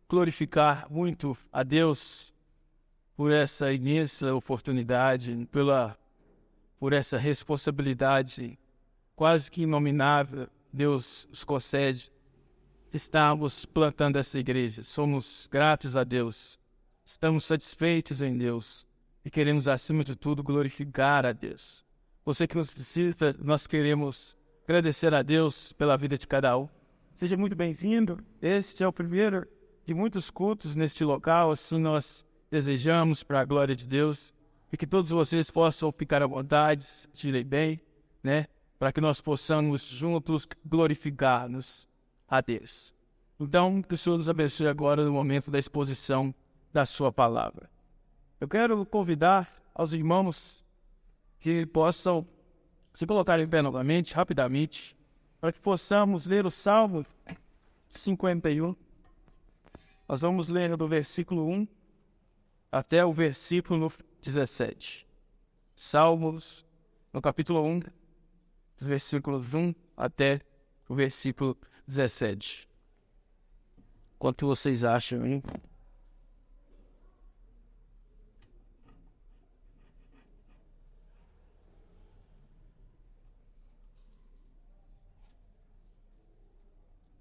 glorificar muito a Deus por essa imensa oportunidade, por essa responsabilidade quase que inominável Deus nos concede de estarmos plantando essa igreja. Somos gratos a Deus, estamos satisfeitos em Deus e queremos, acima de tudo, glorificar a Deus. Você que nos visita, nós queremos agradecer a Deus pela vida de cada um. Seja muito bem-vindo. Este é o primeiro de muitos cultos neste local, assim nós desejamos para a glória de Deus e que todos vocês possam ficar à vontade, se sentirem bem, né? Para que nós possamos juntos glorificar-nos a Deus. Então, que o Senhor nos abençoe agora no momento da exposição da sua palavra. Eu quero convidar aos irmãos que possam se colocar em pé novamente, rapidamente, para que possamos ler o Salmo 51. Nós vamos ler do versículo 1 até o versículo 17. Salmos, no capítulo 1, dos versículos 1 até o versículo 17. Quanto vocês acham, hein?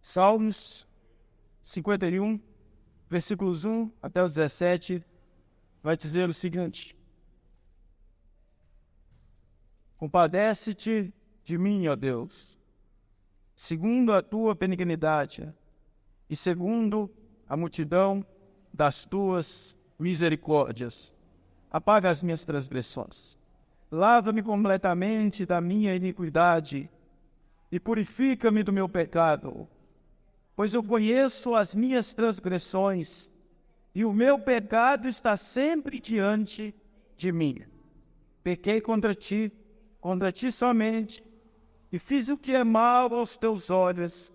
Salmos 51, versículos 1 até o 17, vai dizer o seguinte: Compadece-te de mim, ó Deus, segundo a tua benignidade e segundo a multidão das tuas misericórdias. Apaga as minhas transgressões. Lava-me completamente da minha iniquidade e purifica-me do meu pecado. Pois eu conheço as minhas transgressões e o meu pecado está sempre diante de mim. Pequei contra ti somente, e fiz o que é mal aos teus olhos,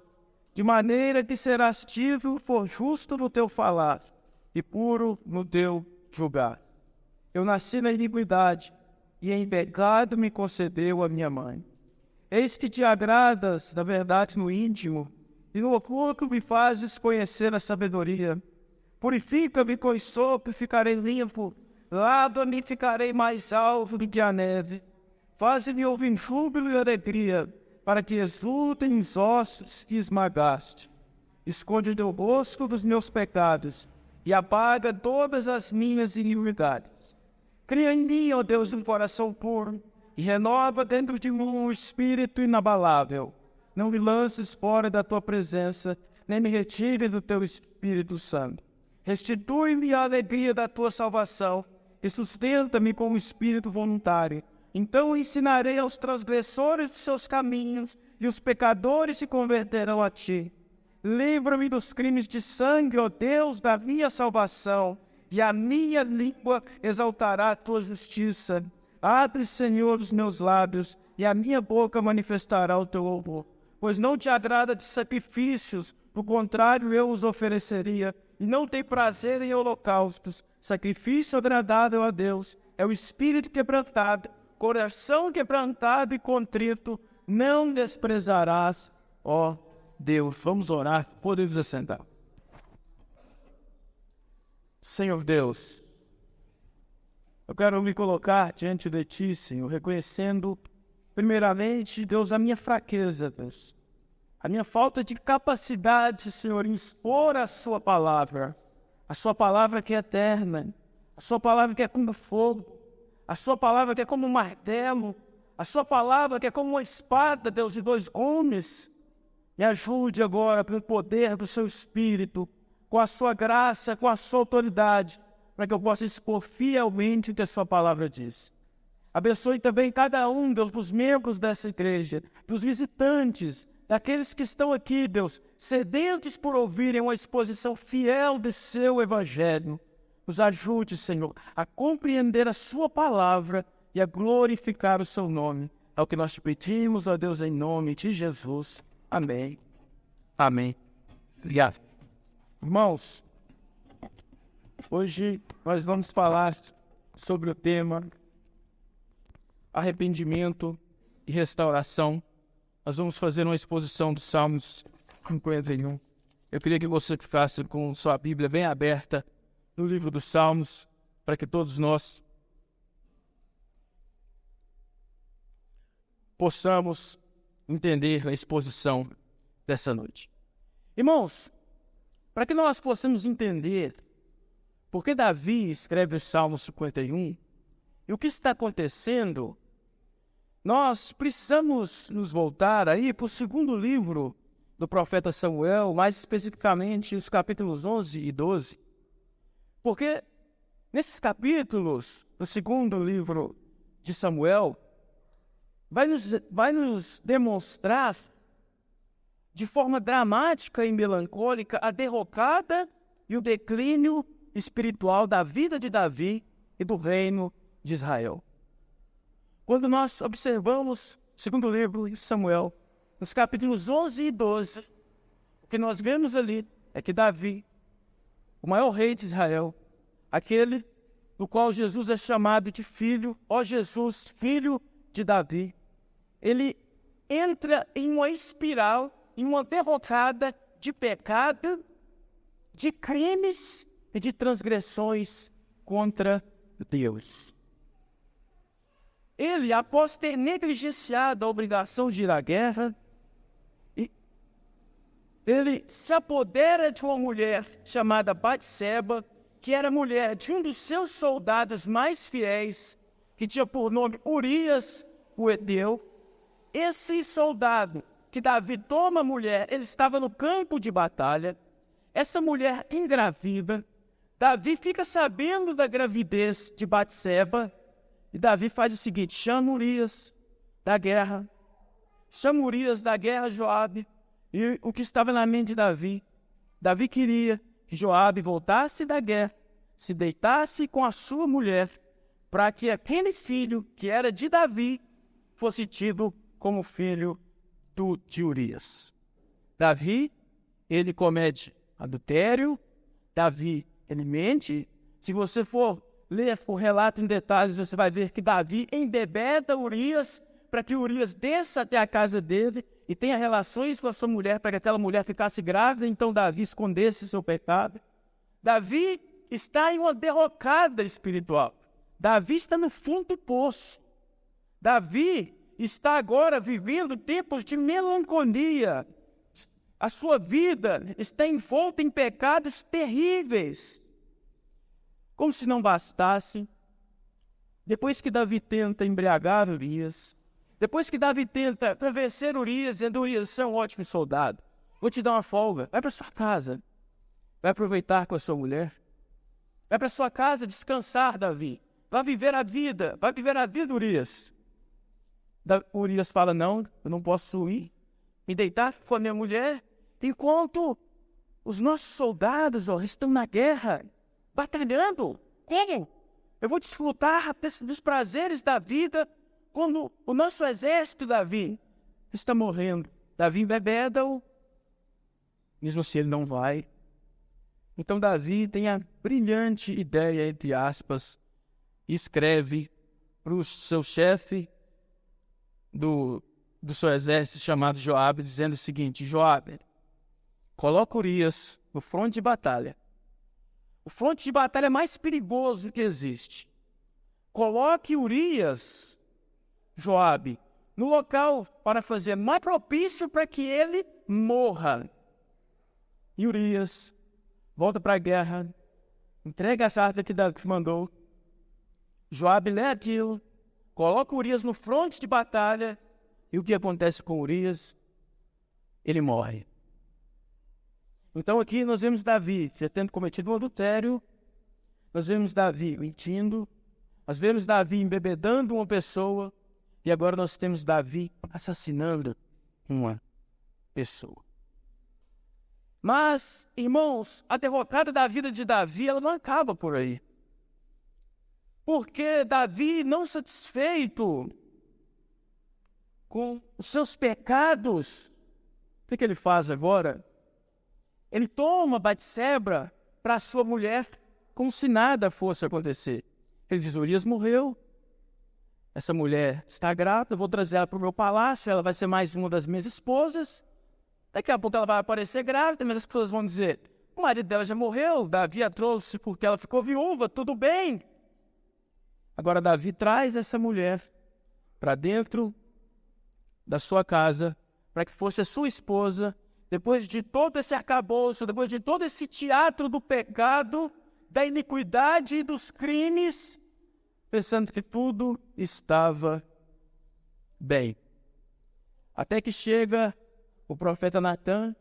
de maneira que serás tido por justo no teu falar e puro no teu julgar. Eu nasci na iniquidade, e em pecado me concedeu a minha mãe. Eis que te agradas da verdade no íntimo, e no oculto me fazes conhecer a sabedoria. Purifica-me com sopo e ficarei limpo, lava-me e ficarei mais alvo do que a neve. Faze-me ouvir júbilo e alegria, para que exultem os ossos que esmagaste. Esconde o teu rosto dos meus pecados, e apaga todas as minhas iniquidades. Cria em mim, ó Deus, um coração puro, e renova dentro de mim um espírito inabalável. Não me lances fora da tua presença, nem me retire do teu Espírito Santo. Restitui-me a alegria da tua salvação, e sustenta-me com um espírito voluntário. Então ensinarei aos transgressores de seus caminhos, e os pecadores se converterão a ti. Livra-me dos crimes de sangue, ó Deus, da minha salvação, e a minha língua exaltará a tua justiça. Abre, Senhor, os meus lábios, e a minha boca manifestará o teu louvor. Pois não te agrada de sacrifícios, do contrário eu os ofereceria, e não tem prazer em holocaustos. Sacrifício agradável a Deus é o espírito quebrantado, coração quebrantado e contrito, não desprezarás, ó Deus. Vamos orar, podemos assentar. Senhor Deus, eu quero me colocar diante de Ti, Senhor, reconhecendo primeiramente, Deus, a minha fraqueza, Deus, a minha falta de capacidade, Senhor, em expor a Sua palavra que é eterna, a Sua palavra que é como fogo, a Sua palavra que é como um martelo, a Sua palavra que é como uma espada, Deus, de dois gumes. Me ajude agora, pelo poder do Seu Espírito, com a Sua graça, com a Sua autoridade, para que eu possa expor fielmente o que a Sua palavra diz. Abençoe também cada um, Deus, dos membros dessa igreja, dos visitantes, daqueles que estão aqui, Deus, sedentos por ouvirem uma exposição fiel de Seu Evangelho. Nos ajude, Senhor, a compreender a Sua palavra e a glorificar o Seu nome. É o que nós te pedimos, ó Deus, em nome de Jesus. Amém. Amém. Obrigado. Irmãos, hoje nós vamos falar sobre o tema arrependimento e restauração. Nós vamos fazer uma exposição dos Salmos 51. Eu queria que você ficasse com sua Bíblia bem aberta no livro dos Salmos, para que todos nós possamos entender a exposição dessa noite. Irmãos, para que nós possamos entender por que Davi escreve o Salmo 51 e o que está acontecendo, nós precisamos nos voltar aí para o segundo livro do profeta Samuel, mais especificamente os capítulos 11 e 12. Porque nesses capítulos do segundo livro de Samuel, vai nos demonstrar de forma dramática e melancólica a derrocada e o declínio espiritual da vida de Davi e do reino de Israel. Quando nós observamos o segundo livro de Samuel, nos capítulos 11 e 12, o que nós vemos ali é que Davi, o maior rei de Israel, aquele do qual Jesus é chamado de filho, ó Jesus, filho de Davi, ele entra em uma espiral, em uma derrocada de pecado, de crimes e de transgressões contra Deus. Ele, após ter negligenciado a obrigação de ir à guerra, ele se apodera de uma mulher chamada Batseba, que era mulher de um dos seus soldados mais fiéis, que tinha por nome Urias, o Eteu. Esse soldado que Davi toma a mulher, ele estava no campo de batalha. Essa mulher engravida, Davi fica sabendo da gravidez de Batseba, e Davi faz o seguinte: chama Urias da guerra, Joabe. E o que estava na mente de Davi? Davi queria que Joabe voltasse da guerra, se deitasse com a sua mulher, para que aquele filho que era de Davi fosse tido como filho de Urias. Davi, ele comete adultério. Davi, ele mente. Se você for ler o relato em detalhes, você vai ver que Davi embebeda Urias para que Urias desça até a casa dele e tenha relações com a sua mulher, para que aquela mulher ficasse grávida, então Davi escondesse seu pecado. Davi está em uma derrocada espiritual. Davi está no fundo do poço. Davi está agora vivendo tempos de melancolia. A sua vida está envolta em pecados terríveis. Como se não bastasse, depois que Davi tenta embriagar Urias, depois que Davi tenta vencer Urias, dizendo: Urias, você é um ótimo soldado, vou te dar uma folga, vai para sua casa, vai aproveitar com a sua mulher, vai para sua casa descansar, Davi, vai viver a vida, Urias. Urias fala: não, eu não posso ir me deitar com a minha mulher, enquanto os nossos soldados estão na guerra, batalhando. Como? Eu vou desfrutar dos prazeres da vida quando o nosso exército, Davi, está morrendo. Davi embebeda-o, mesmo assim ele não vai. Então Davi tem a brilhante ideia, entre aspas, e escreve para o seu chefe do seu exército, chamado Joabe, dizendo o seguinte: Joabe, coloca Urias no fronte de batalha. O fronte de batalha mais perigoso que existe. Coloque Urias, Joabe, no local para fazer mais propício para que ele morra. E Urias volta para a guerra, entrega a carta que Davi mandou. Joabe lê aquilo, coloca Urias no fronte de batalha, e o que acontece com Urias? Ele morre. Então aqui nós vemos Davi já tendo cometido um adultério, nós vemos Davi mentindo, nós vemos Davi embebedando uma pessoa, e agora nós temos Davi assassinando uma pessoa. Mas, irmãos, a derrocada da vida de Davi, ela não acaba por aí. Porque Davi, não satisfeito com os seus pecados, o que ele faz agora? Ele toma Batseba para sua mulher, como se nada fosse acontecer. Ele diz: Urias morreu, essa mulher está grávida, eu vou trazer ela para o meu palácio, ela vai ser mais uma das minhas esposas. Daqui a pouco ela vai aparecer grávida, mas as pessoas vão dizer, o marido dela já morreu, Davi a trouxe porque ela ficou viúva, tudo bem. Agora Davi traz essa mulher para dentro da sua casa, para que fosse a sua esposa, depois de todo esse arcabouço, depois de todo esse teatro do pecado, da iniquidade e dos crimes, pensando que tudo estava bem. Até que chega o profeta Natã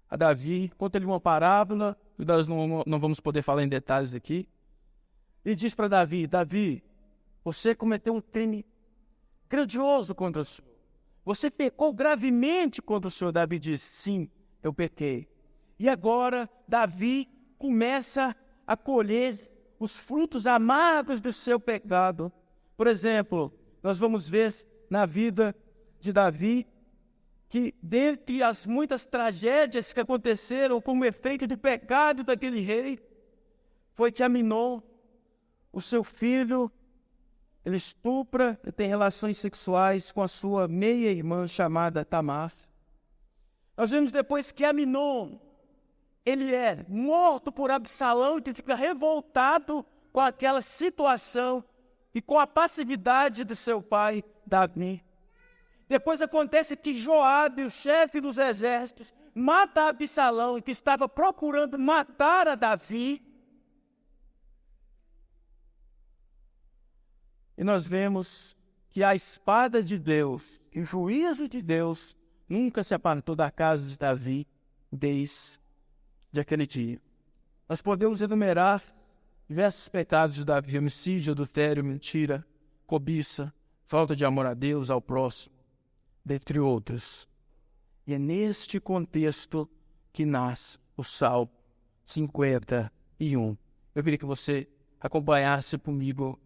a Davi, conta-lhe uma parábola, que nós não vamos poder falar em detalhes aqui, e diz para Davi, Davi, você cometeu um crime grandioso contra o Senhor. Você pecou gravemente contra o Senhor. Davi diz, sim, eu pequei. E agora Davi começa a colher os frutos amargos do seu pecado. Por exemplo, nós vamos ver na vida de Davi que, dentre as muitas tragédias que aconteceram como efeito do pecado daquele rei, foi que Aminon, o seu filho, ele estupra e tem relações sexuais com a sua meia-irmã chamada Tamar. Nós vemos depois que Aminon, ele é morto por Absalão, que fica revoltado com aquela situação e com a passividade de seu pai, Davi. Depois acontece que Joabe, o chefe dos exércitos, mata Absalão, que estava procurando matar a Davi. E nós vemos que a espada de Deus, e o juízo de Deus, nunca se apartou da casa de Davi desde aquele dia. Nós podemos enumerar diversos pecados de Davi: homicídio, adultério, mentira, cobiça, falta de amor a Deus, ao próximo, dentre outros. E é neste contexto que nasce o Salmo 51. Eu queria que você acompanhasse comigo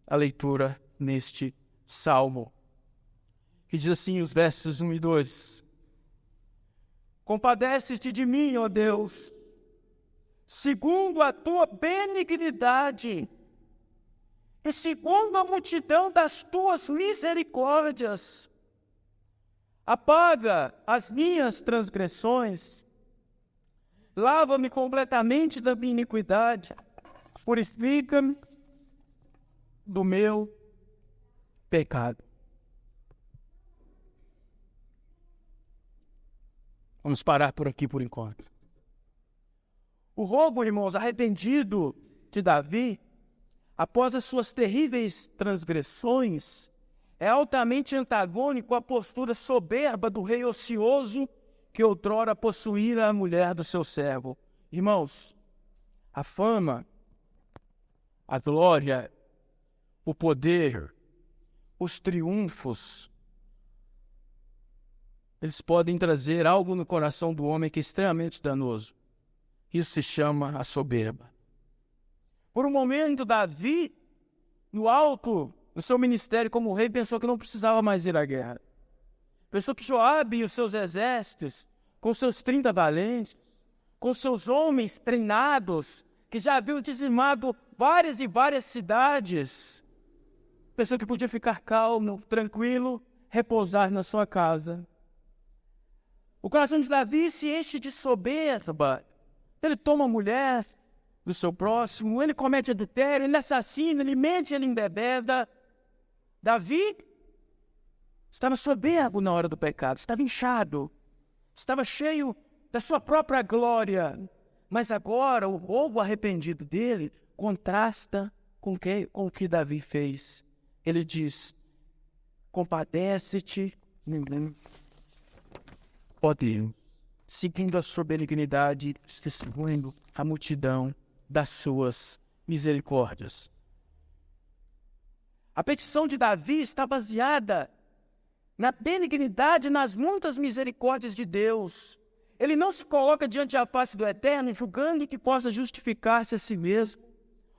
a leitura neste Salmo, que diz assim, os versos 1 e 2. Compadece-te de mim, ó Deus, segundo a tua benignidade e segundo a multidão das tuas misericórdias. Apaga as minhas transgressões, lava-me completamente da minha iniquidade, purifica-me do meu pecado. Vamos parar por aqui por enquanto. O roubo, irmãos, arrependido de Davi, após as suas terríveis transgressões, é altamente antagônico à postura soberba do rei ocioso que outrora possuíra a mulher do seu servo. Irmãos, a fama, a glória, o poder, os triunfos, eles podem trazer algo no coração do homem que é extremamente danoso. Isso se chama a soberba. Por um momento, Davi, no alto do seu ministério como rei, pensou que não precisava mais ir à guerra. Pensou que Joabe e os seus exércitos, com seus 30 valentes, com seus homens treinados, que já haviam dizimado várias e várias cidades, pensou que podia ficar calmo, tranquilo, repousar na sua casa. O coração de Davi se enche de soberba. Ele toma a mulher do seu próximo, ele comete adultério, ele assassina, ele mente, ele embebeda. Davi estava soberbo na hora do pecado, estava inchado, estava cheio da sua própria glória. Mas agora o roubo arrependido dele contrasta com o que Davi fez. Ele diz, compadece-te, ó Deus, seguindo a sua benignidade, seguindo a multidão das suas misericórdias. A petição de Davi está baseada na benignidade e nas muitas misericórdias de Deus. Ele não se coloca diante da face do Eterno, julgando que possa justificar-se a si mesmo,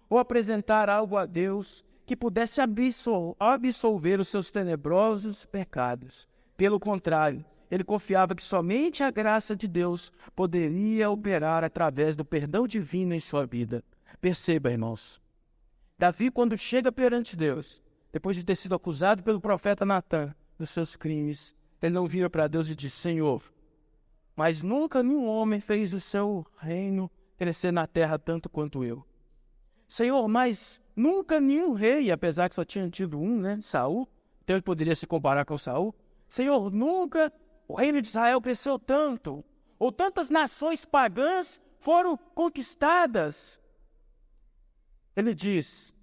ou apresentar algo a Deus que pudesse absolver os seus tenebrosos pecados. Pelo contrário, ele confiava que somente a graça de Deus poderia operar através do perdão divino em sua vida. Perceba, irmãos, Davi, quando chega perante Deus, depois de ter sido acusado pelo profeta Natã dos seus crimes, ele não vira para Deus e diz, Senhor, mas nunca nenhum homem fez o seu reino crescer na terra tanto quanto eu. Senhor, mas nunca nenhum rei, apesar que só tinha tido um, né, Saul, então ele poderia se comparar com Saul. Senhor, nunca o reino de Israel cresceu tanto, ou tantas nações pagãs foram conquistadas. Ele diz: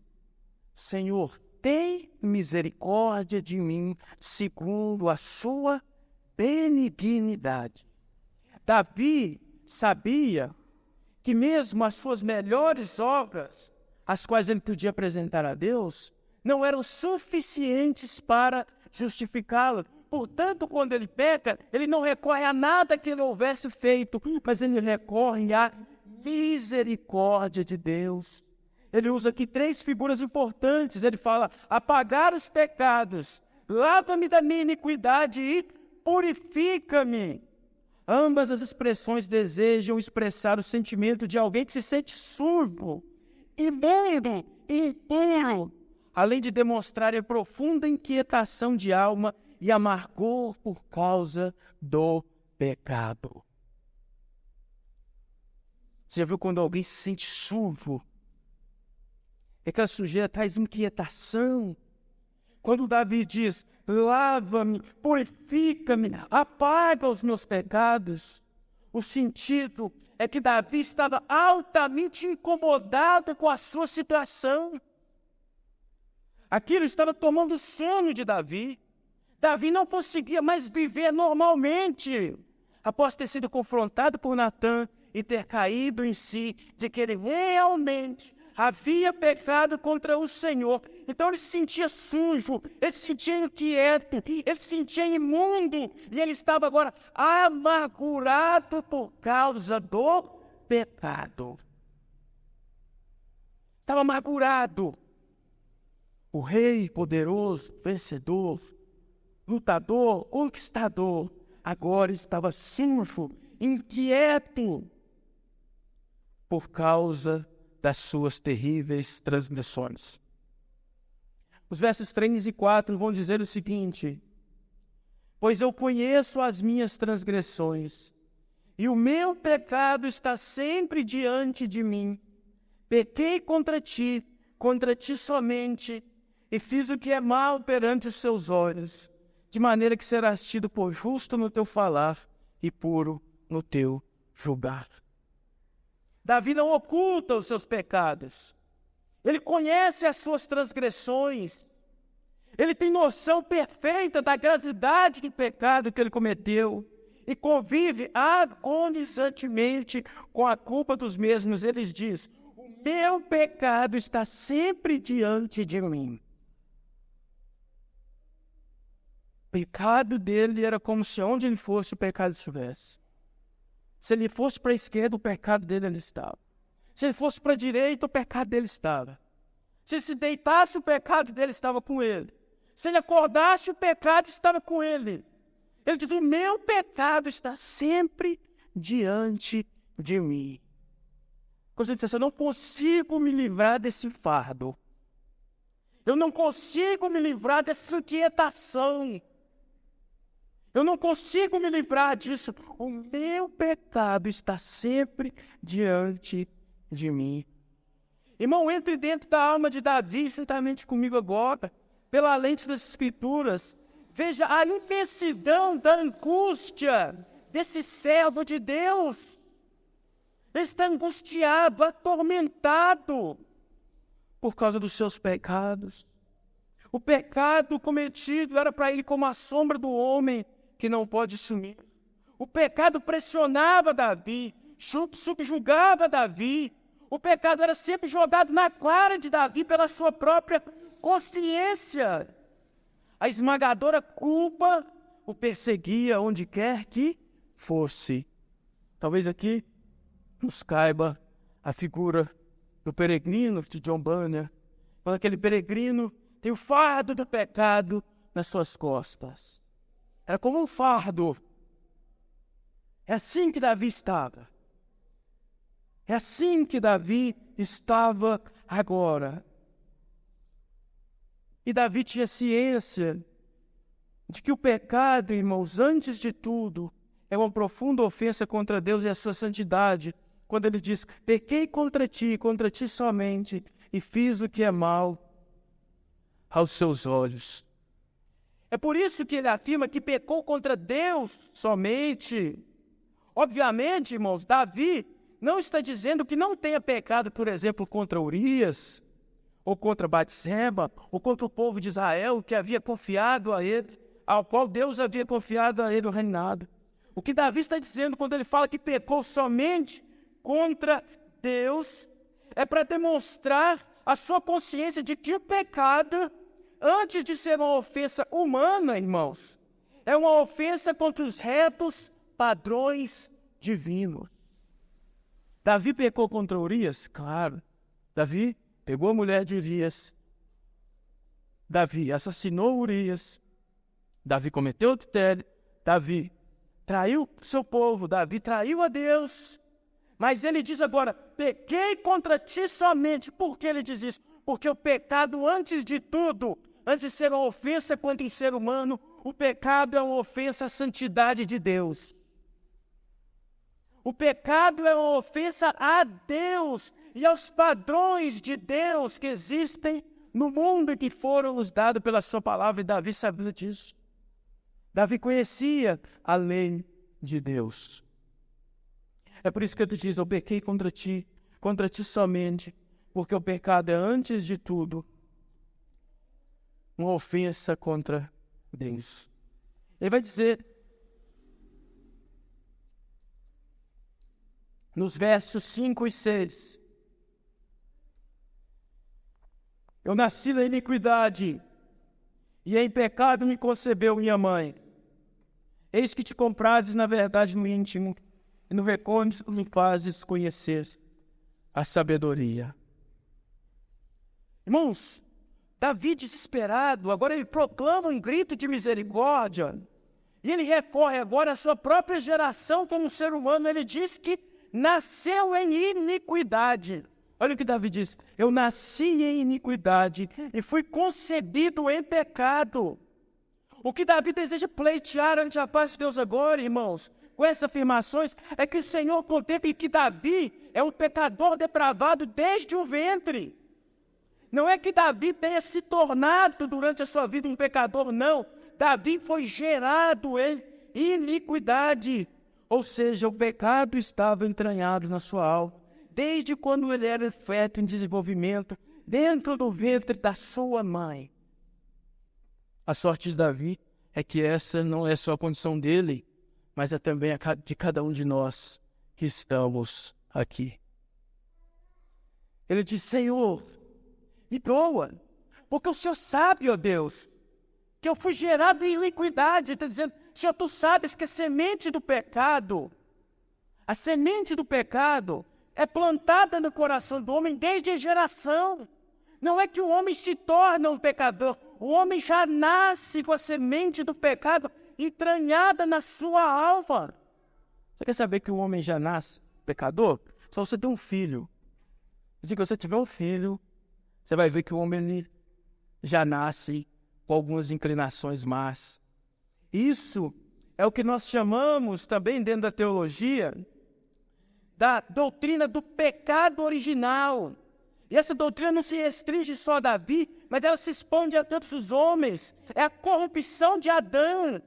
Senhor, tem misericórdia de mim, segundo a sua benignidade. Davi sabia que mesmo as suas melhores obras, as quais ele podia apresentar a Deus, não eram suficientes para justificá-lo. Portanto, quando ele peca, ele não recorre a nada que ele houvesse feito, mas ele recorre à misericórdia de Deus. Ele usa aqui 3 figuras importantes. Ele fala: apagar os pecados, lava-me da minha iniquidade e purifica-me. Ambas as expressões desejam expressar o sentimento de alguém que se sente sujo, imundo e impuro, além de demonstrar a profunda inquietação de alma e amargor por causa do pecado. Você já viu quando alguém se sente sujo? Aquela sujeira traz inquietação. Quando Davi diz: lava-me, purifica-me, apaga os meus pecados, o sentido é que Davi estava altamente incomodado com a sua situação. Aquilo estava tomando sono de Davi. Davi não conseguia mais viver normalmente, após ter sido confrontado por Natã e ter caído em si de que ele realmente havia pecado contra o Senhor. Então ele se sentia sujo, ele se sentia inquieto, ele se sentia imundo, e ele estava agora amargurado por causa do pecado. Estava amargurado. O rei poderoso, vencedor, lutador, conquistador, agora estava sujo, inquieto, por causa das suas terríveis transgressões. Os versos 3 e 4 vão dizer o seguinte: pois eu conheço as minhas transgressões, e o meu pecado está sempre diante de mim. Pequei contra ti somente, e fiz o que é mal perante os seus olhos, de maneira que serás tido por justo no teu falar e puro no teu julgar. Davi não oculta os seus pecados. Ele conhece as suas transgressões. Ele tem noção perfeita da gravidade do pecado que ele cometeu e convive agonizantemente com a culpa dos mesmos. Ele diz: o meu pecado está sempre diante de mim. O pecado dele era como se onde ele fosse o pecado estivesse. Se ele fosse para a esquerda, o pecado dele ali estava. Se ele fosse para a direita, o pecado dele estava. Se ele se deitasse, o pecado dele estava com ele. Se ele acordasse, o pecado estava com ele. Ele diz: o meu pecado está sempre diante de mim. Quando você diz assim: eu não consigo me livrar desse fardo. Eu não consigo me livrar dessa inquietação. Eu não consigo me livrar disso. O meu pecado está sempre diante de mim. Irmão, entre dentro da alma de Davi, certamente comigo agora, pela lente das Escrituras. Veja a imensidão da angústia desse servo de Deus. Ele está angustiado, atormentado por causa dos seus pecados. O pecado cometido era para ele como a sombra do homem que não pode sumir. O pecado pressionava Davi, subjugava Davi. O pecado era sempre jogado na cara de Davi pela sua própria consciência. A esmagadora culpa o perseguia onde quer que fosse. Talvez aqui nos caiba a figura do peregrino de John Bunyan, quando aquele peregrino tem o fardo do pecado nas suas costas. Era como um fardo. É assim que Davi estava. É assim que Davi estava agora. E Davi tinha ciência de que o pecado, irmãos, antes de tudo, É uma profunda ofensa contra Deus e a sua santidade, quando ele diz: pequei contra ti somente, e fiz o que é mal aos seus olhos. É por isso que ele afirma que pecou contra Deus somente. Obviamente, irmãos, Davi não está dizendo que não tenha pecado, por exemplo, contra Urias, ou contra Batseba, ou contra o povo de Israel, que havia confiado a ele, ao qual Deus havia confiado a ele o reinado. O que Davi está dizendo quando ele fala que pecou somente contra Deus, é para demonstrar a sua consciência de que o pecado, antes de ser uma ofensa humana, irmãos, é uma ofensa contra os retos padrões divinos. Davi pecou contra Urias? Claro. Davi pegou a mulher de Urias. Davi assassinou Urias. Davi cometeu adultério. Davi traiu seu povo. Davi traiu a Deus. Mas ele diz agora: pequei contra ti somente. Por que ele diz isso? Porque o pecado, antes de tudo, antes de ser uma ofensa contra o ser humano, o pecado é uma ofensa à santidade de Deus. O pecado é uma ofensa a Deus e aos padrões de Deus que existem no mundo e que foram nos dados pela sua palavra, e Davi sabia disso. Davi conhecia a lei de Deus. É por isso que ele diz: eu pequei contra ti somente, porque o pecado é, antes de tudo, uma ofensa contra Deus. Ele vai dizer, nos versos 5 e 6, eu nasci na iniquidade, e em pecado me concebeu minha mãe. Eis que te comprases na verdade no íntimo, e no recôndito me fazes conhecer a sabedoria. Irmãos, Davi desesperado, agora ele proclama um grito de misericórdia, e ele recorre agora à sua própria geração como ser humano. Ele diz que nasceu em iniquidade. Olha o que Davi diz: eu nasci em iniquidade e fui concebido em pecado. O que Davi deseja pleitear ante a paz de Deus agora, irmãos, com essas afirmações, é que o Senhor contemple que Davi é um pecador depravado desde o ventre. Não é que Davi tenha se tornado durante a sua vida um pecador, não. Davi foi gerado em iniquidade. Ou seja, o pecado estava entranhado na sua alma, desde quando ele era feto em desenvolvimento, dentro do ventre da sua mãe. A sorte de Davi é que essa não é só a condição dele, mas é também a de cada um de nós que estamos aqui. Ele diz: Senhor, me perdoa, porque o Senhor sabe, ó Deus, que eu fui gerado em iniquidade. Ele está dizendo: Senhor, tu sabes que a semente do pecado é plantada no coração do homem desde a geração. Não é que o homem se torna um pecador, o homem já nasce com a semente do pecado entranhada na sua alma. Você quer saber que o homem já nasce pecador? Só você ter um filho. Eu digo, se você tiver um filho, você vai ver que o homem ele já nasce com algumas inclinações más. Isso é o que nós chamamos também dentro da teologia da doutrina do pecado original. E essa doutrina não se restringe só a Davi, mas ela se expande a todos os homens. É a corrupção de Adão.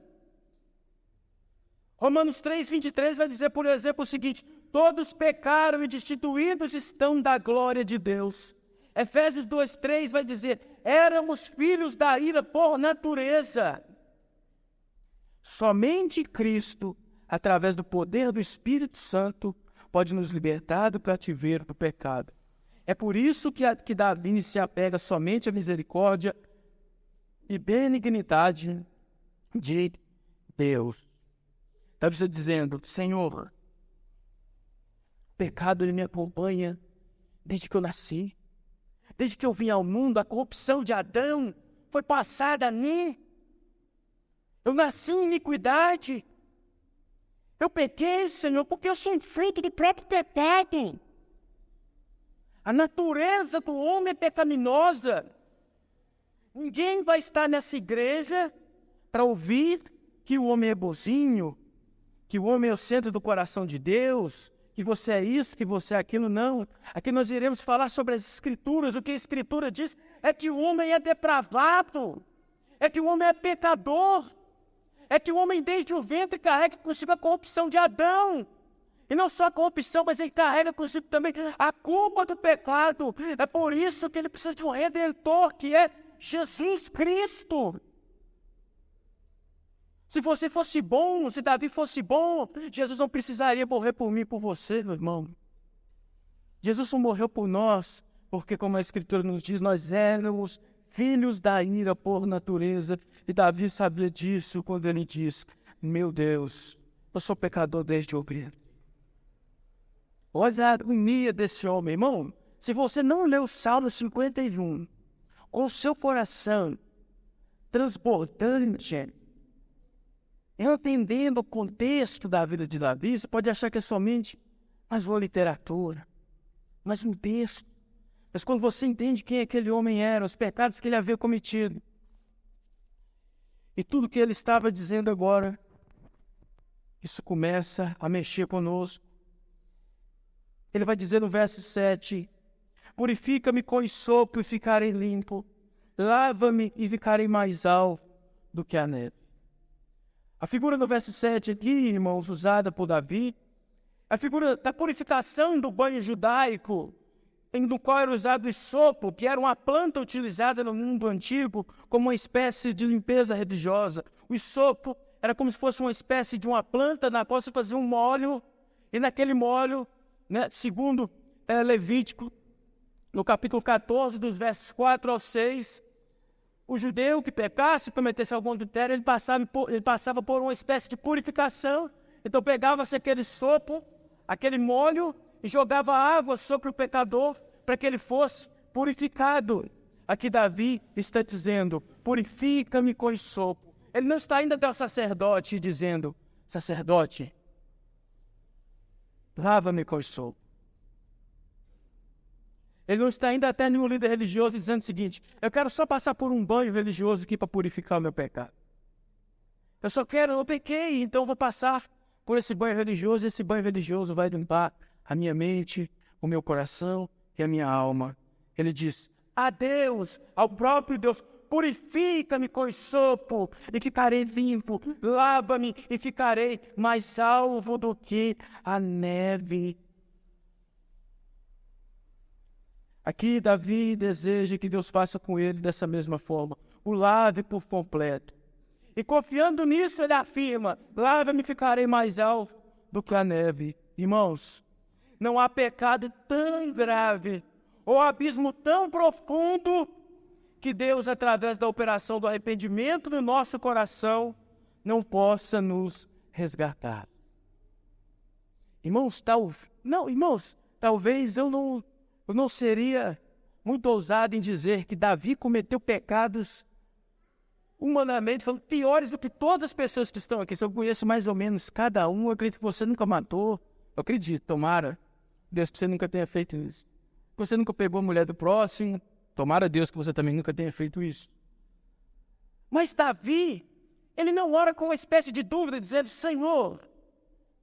Romanos 3:23 vai dizer, por exemplo, o seguinte: todos pecaram e destituídos estão da glória de Deus. Efésios 2:3 vai dizer, éramos filhos da ira por natureza. Somente Cristo, através do poder do Espírito Santo, pode nos libertar do cativeiro do pecado. É por isso que Davi se apega somente à misericórdia e benignidade de Deus. Davi está dizendo, Senhor, o pecado ele me acompanha desde que eu nasci. Desde que eu vim ao mundo, a corrupção de Adão foi passada a mim. Eu nasci em iniquidade. Eu pequei, Senhor, porque eu sou fruto do próprio pecado. A natureza do homem é pecaminosa. Ninguém vai estar nessa igreja para ouvir que o homem é bonzinho, que o homem é o centro do coração de Deus, que você é isso, que você é aquilo, não. Aqui nós iremos falar sobre as Escrituras. O que a Escritura diz é que o homem é depravado, é que o homem é pecador, é que o homem desde o ventre carrega consigo a corrupção de Adão. E não só a corrupção, mas ele carrega consigo também a culpa do pecado. É por isso que ele precisa de um Redentor, que é Jesus Cristo. Se você fosse bom, se Davi fosse bom, Jesus não precisaria morrer por mim e por você, meu irmão. Jesus não morreu por nós, porque como a Escritura nos diz, nós éramos filhos da ira por natureza. E Davi sabia disso quando ele diz, meu Deus, eu sou pecador desde o ventre. Olha a agonia desse homem, irmão. Se você não leu o Salmo 51, com o seu coração transbordante, entendendo o contexto da vida de Davi, você pode achar que é somente mais uma literatura, mais um texto. Mas quando você entende quem aquele homem era, os pecados que ele havia cometido, e tudo que ele estava dizendo agora, isso começa a mexer conosco. Ele vai dizer no verso 7, purifica-me com hisopo e ficarei limpo, lava-me e ficarei mais alvo do que a neve. A figura no verso 7 aqui, irmãos, usada por Davi, a figura da purificação do banho judaico, no qual era usado o hisopo, que era uma planta utilizada no mundo antigo como uma espécie de limpeza religiosa. O hisopo era como se fosse uma espécie de uma planta na qual você fazia um molho, e naquele molho, segundo Levítico, no capítulo 14, dos versos 4 ao 6, o judeu que pecasse, cometesse algum adultério, ele passava por uma espécie de purificação. Então pegava-se aquele sopo, aquele molho, e jogava água sobre o pecador, para que ele fosse purificado. Aqui Davi está dizendo, purifica-me com hisopo. Ele não está ainda até o sacerdote dizendo, sacerdote, lava-me com hisopo. Ele não está ainda até nenhum líder religioso dizendo o seguinte, eu quero só passar por um banho religioso aqui para purificar o meu pecado. Eu pequei, então vou passar por esse banho religioso, e esse banho religioso vai limpar a minha mente, o meu coração e a minha alma. Ele diz, a Deus, ao próprio Deus, purifica-me com hisopo e ficarei limpo, lava-me e ficarei mais salvo do que a neve. Aqui Davi deseja que Deus faça com ele dessa mesma forma, o lave por completo. E confiando nisso ele afirma, lava-me e ficarei mais alvo do que a neve. Irmãos, não há pecado tão grave ou abismo tão profundo que Deus, através da operação do arrependimento no nosso coração, não possa nos resgatar. Irmãos, talvez eu não seria muito ousado em dizer que Davi cometeu pecados, humanamente falando, piores do que todas as pessoas que estão aqui. Se eu conheço mais ou menos cada um, eu acredito que você nunca matou. Eu acredito, tomara. Deus que você nunca tenha feito isso. Você nunca pegou a mulher do próximo. Tomara Deus que você também nunca tenha feito isso. Mas Davi, ele não ora com uma espécie de dúvida, dizendo, Senhor,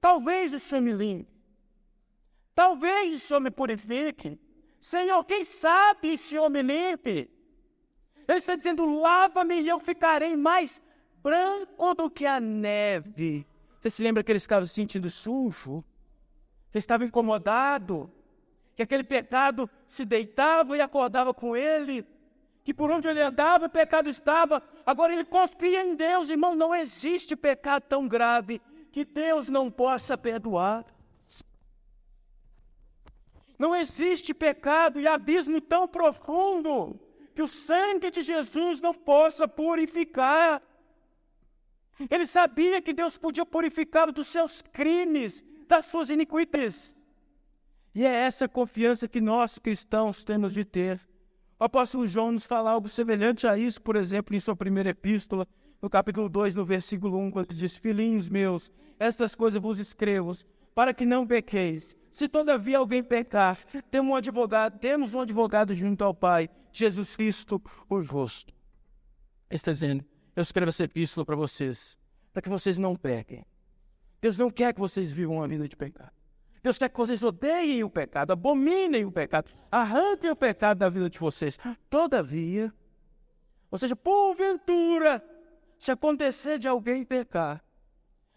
talvez o Senhor me limpe. Talvez o Senhor me purifique. Senhor, quem sabe o Senhor me limpe. Ele está dizendo, lava-me e eu ficarei mais branco do que a neve. Você se lembra que ele estava se sentindo sujo? Ele estava incomodado, que aquele pecado se deitava e acordava com ele, que por onde ele andava o pecado estava. Agora ele confia em Deus, irmão, não existe pecado tão grave que Deus não possa perdoar. Não existe pecado e abismo tão profundo que o sangue de Jesus não possa purificar. Ele sabia que Deus podia purificá-lo dos seus crimes, das suas iniquidades. E é essa confiança que nós cristãos temos de ter. O apóstolo João nos fala algo semelhante a isso, por exemplo, em sua primeira epístola, no capítulo 2, no versículo 1, quando diz, filhinhos meus, estas coisas vos escrevo, para que não pequeis. Se todavia alguém pecar, temos um advogado junto ao Pai, Jesus Cristo, o justo. Ele está dizendo, eu escrevo essa epístola para vocês, para que vocês não pequem. Deus não quer que vocês vivam uma vida de pecado. Deus quer que vocês odeiem o pecado, abominem o pecado, arranquem o pecado da vida de vocês. Todavia, ou seja, porventura, se acontecer de alguém pecar,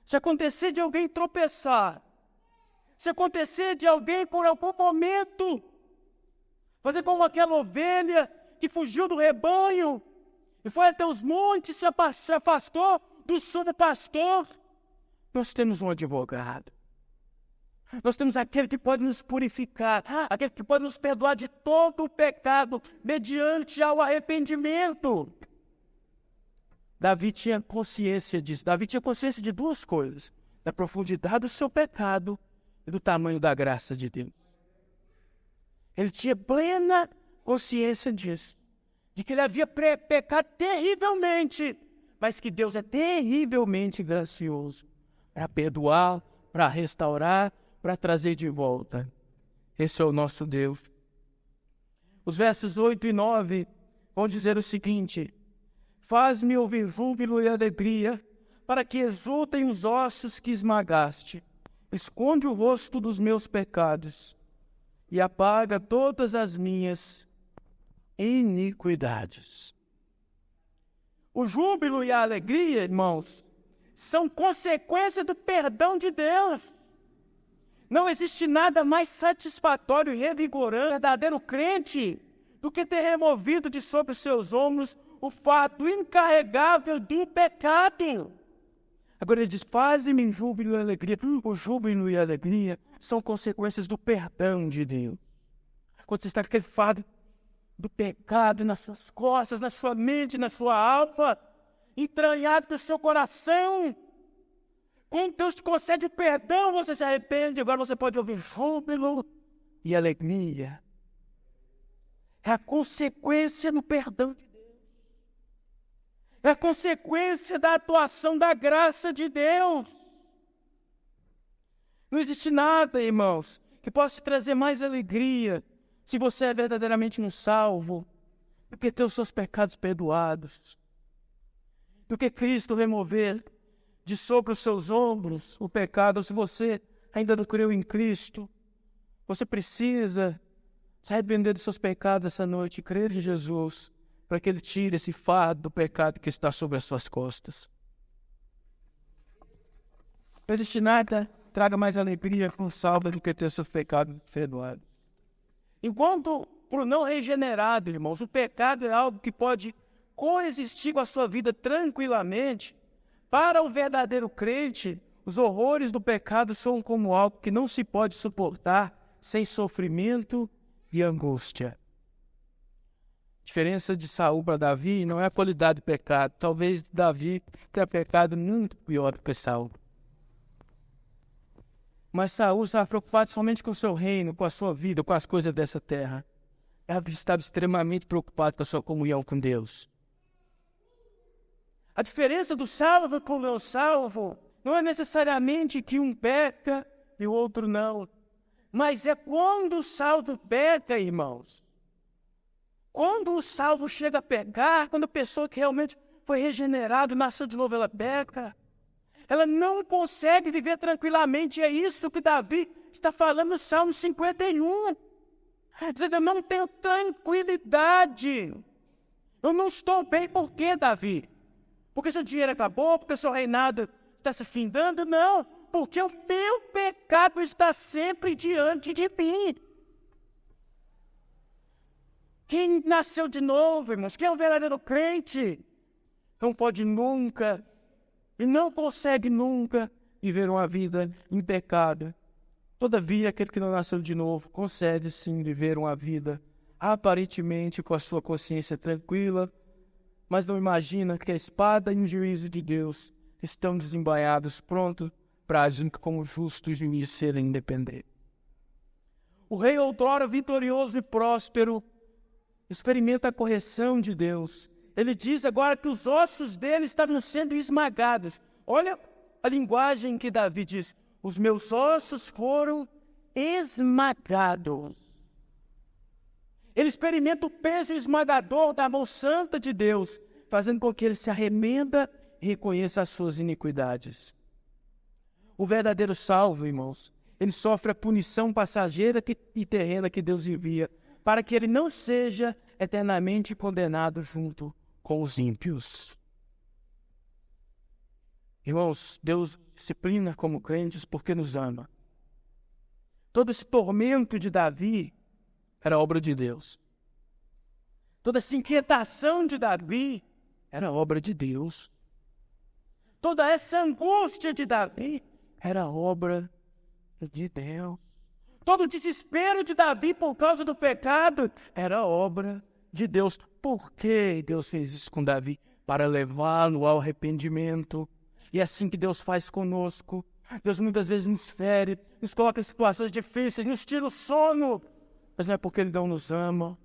se acontecer de alguém tropeçar, se acontecer de alguém por algum momento fazer como aquela ovelha que fugiu do rebanho e foi até os montes, se afastou do sumo pastor, nós temos um advogado. Nós temos aquele que pode nos purificar, aquele que pode nos perdoar de todo o pecado, mediante ao arrependimento. Davi tinha consciência disso. Davi tinha consciência de duas coisas: da profundidade do seu pecado e do tamanho da graça de Deus. Ele tinha plena consciência disso, de que ele havia pecado terrivelmente, mas que Deus é terrivelmente gracioso para perdoar, para restaurar, para trazer de volta. Esse é o nosso Deus. Os versos 8 e 9 vão dizer o seguinte: faz-me ouvir júbilo e alegria, para que exultem os ossos que esmagaste. Esconde o rosto dos meus pecados e apaga todas as minhas iniquidades. O júbilo e a alegria, irmãos, são consequência do perdão de Deus. Não existe nada mais satisfatório e revigorante, verdadeiro crente, do que ter removido de sobre os seus ombros o fardo incarregável do pecado. Agora ele diz: faze-me júbilo e alegria. O júbilo e a alegria são consequências do perdão de Deus. Quando você está com aquele fardo do pecado nas suas costas, na sua mente, na sua alma, entranhado no seu coração, quando Deus te concede o perdão, você se arrepende. Agora você pode ouvir júbilo e alegria. É a consequência do perdão de Deus. É a consequência da atuação da graça de Deus. Não existe nada, irmãos, que possa te trazer mais alegria, se você é verdadeiramente um salvo, do que ter os seus pecados perdoados, do que Cristo remover de sobre os seus ombros o pecado. Se você ainda não creu em Cristo, você precisa se arrepender dos seus pecados essa noite e crer em Jesus, para que Ele tire esse fardo do pecado que está sobre as suas costas. Não existe nada que traga mais alegria com salva do que ter seus pecados perdoados. Enquanto para o não regenerado, irmãos, o pecado é algo que pode coexistir com a sua vida tranquilamente, para o verdadeiro crente, os horrores do pecado são como algo que não se pode suportar sem sofrimento e angústia. A diferença de Saul para Davi não é a qualidade do pecado. Talvez Davi tenha pecado muito pior do que Saul. Mas Saul estava preocupado somente com o seu reino, com a sua vida, com as coisas dessa terra. Davi estava extremamente preocupado com a sua comunhão com Deus. A diferença do salvo para o não salvo não é necessariamente que um peca e o outro não. Mas é quando o salvo peca, irmãos. Quando o salvo chega a pecar, quando a pessoa que realmente foi regenerada, nasceu de novo, ela peca, ela não consegue viver tranquilamente. É isso que Davi está falando no Salmo 51. Dizendo: eu não tenho tranquilidade. Eu não estou bem. Por quê, Davi? Porque seu dinheiro acabou? Porque seu reinado está se findando? Não, porque o meu pecado está sempre diante de mim. Quem nasceu de novo, irmãos, quem é um verdadeiro crente, não pode nunca e não consegue nunca viver uma vida em pecado. Todavia, aquele que não nasceu de novo consegue sim viver uma vida aparentemente com a sua consciência tranquila, mas não imagina que a espada e o juízo de Deus estão desembainhados, prontos para agir como justo juiz, ser independente. O rei, outrora vitorioso e próspero, experimenta a correção de Deus. Ele diz agora que os ossos dele estavam sendo esmagados. Olha a linguagem que Davi diz: os meus ossos foram esmagados. Ele experimenta o peso esmagador da mão santa de Deus, fazendo com que ele se arrependa e reconheça as suas iniquidades. O verdadeiro salvo, irmãos, ele sofre a punição passageira e terrena que Deus envia, para que ele não seja eternamente condenado junto com os ímpios. Irmãos, Deus disciplina como crentes porque nos ama. Todo esse tormento de Davi era obra de Deus. Toda essa inquietação de Davi era obra de Deus. Toda essa angústia de Davi era obra de Deus. Todo o desespero de Davi por causa do pecado era obra de Deus. Por que Deus fez isso com Davi? Para levá-lo ao arrependimento. E é assim que Deus faz conosco. Deus muitas vezes nos fere, nos coloca em situações difíceis, nos tira o sono. Mas não é porque Ele não nos ama.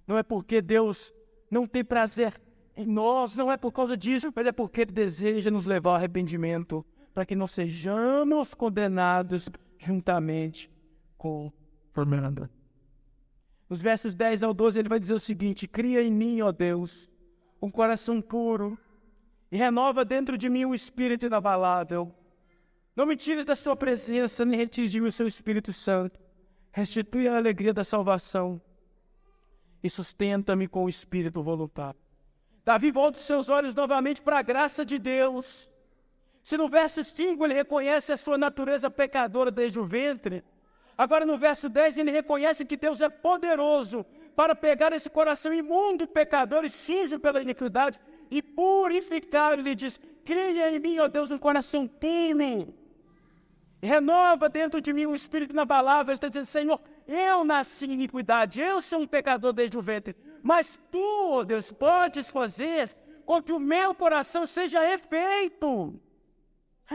Não é porque Deus não tem prazer em nós. Não é por causa disso, mas é porque Ele deseja nos levar ao arrependimento, para que não sejamos condenados juntamente com Fernanda. Nos versos 10 ao 12 ele vai dizer o seguinte: cria em mim, ó Deus, um coração puro e renova dentro de mim o espírito inabalável. Não me tires da sua presença, nem retires de mim o seu Espírito Santo. Restitui a alegria da salvação e sustenta-me com o espírito voluntário. Davi volta os seus olhos novamente para a graça de Deus. Se no verso 5 ele reconhece a sua natureza pecadora desde o ventre, agora no verso 10 ele reconhece que Deus é poderoso para pegar esse coração imundo e pecador e cinza pela iniquidade e purificar. Ele diz: cria em mim, ó Deus, um coração puro. Renova dentro de mim um espírito inabalável. Ele está dizendo: Senhor, eu nasci em iniquidade, eu sou um pecador desde o ventre, mas Tu, ó Deus, podes fazer com que o meu coração seja refeito.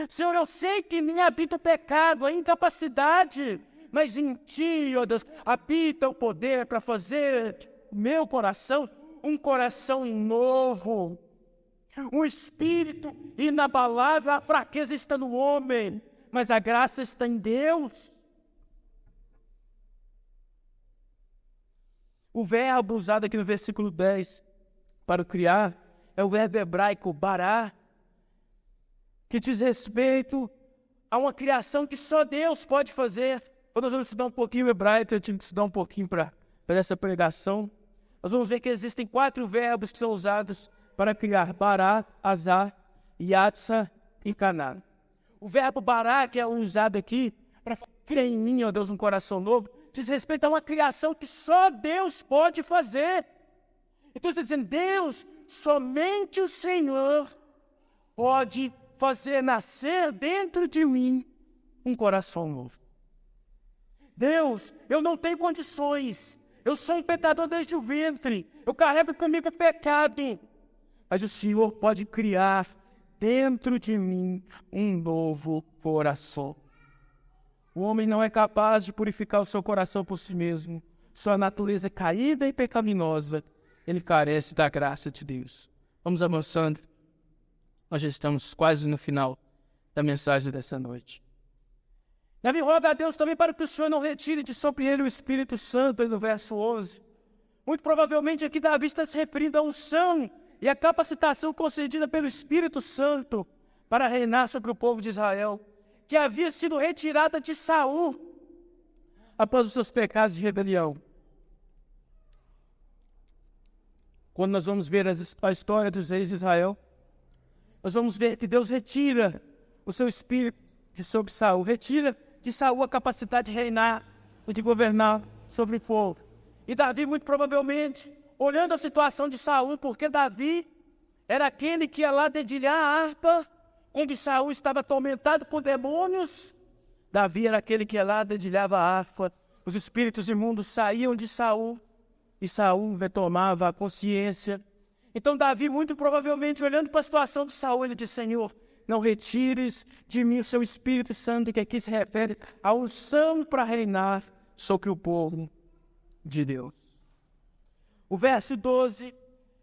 Senhor, eu sei que em mim habita o pecado, a incapacidade, mas em Ti, ó Deus, habita o poder para fazer meu coração um coração novo, um espírito inabalável. A fraqueza está no homem, mas a graça está em Deus. O verbo usado aqui no versículo 10 para o criar é o verbo hebraico bará, que diz respeito a uma criação que só Deus pode fazer. Quando nós vamos estudar um pouquinho o hebraico, eu tive que estudar um pouquinho para essa pregação, nós vamos ver que existem 4 verbos que são usados para criar: bará, azar, yatsa e caná. O verbo bará, que é usado aqui para criar em mim, ó Deus, um coração novo, diz respeito a uma criação que só Deus pode fazer. Então está dizendo: Deus, somente o Senhor pode fazer nascer dentro de mim um coração novo. Deus, eu não tenho condições, eu sou um pecador desde o ventre, eu carrego comigo o pecado, mas o Senhor pode criar dentro de mim um novo coração. O homem não é capaz de purificar o seu coração por si mesmo. Sua natureza é caída e pecaminosa, ele carece da graça de Deus. Vamos avançando. Nós já estamos quase no final da mensagem dessa noite. Davi roga a Deus também para que o Senhor não retire de sobre ele o Espírito Santo, aí no verso 11. Muito provavelmente aqui Davi está se referindo à unção e à capacitação concedida pelo Espírito Santo para reinar sobre o povo de Israel, que havia sido retirada de Saul após os seus pecados de rebelião. Quando nós vamos ver a história dos reis de Israel, nós vamos ver que Deus retira o seu espírito de sobre Saul, retira de Saul a capacidade de reinar e de governar sobre o povo. E Davi, muito provavelmente, olhando a situação de Saul, porque Davi era aquele que ia lá dedilhar a harpa, onde Saul estava atormentado por demônios. Davi era aquele que ia lá dedilhava a harpa, os espíritos imundos saíam de Saul, e Saul retomava a consciência. Então Davi, muito provavelmente, olhando para a situação de Saul, ele disse: Senhor, não retires de mim o seu Espírito Santo, que aqui se refere à unção para reinar sobre o povo de Deus. O verso 12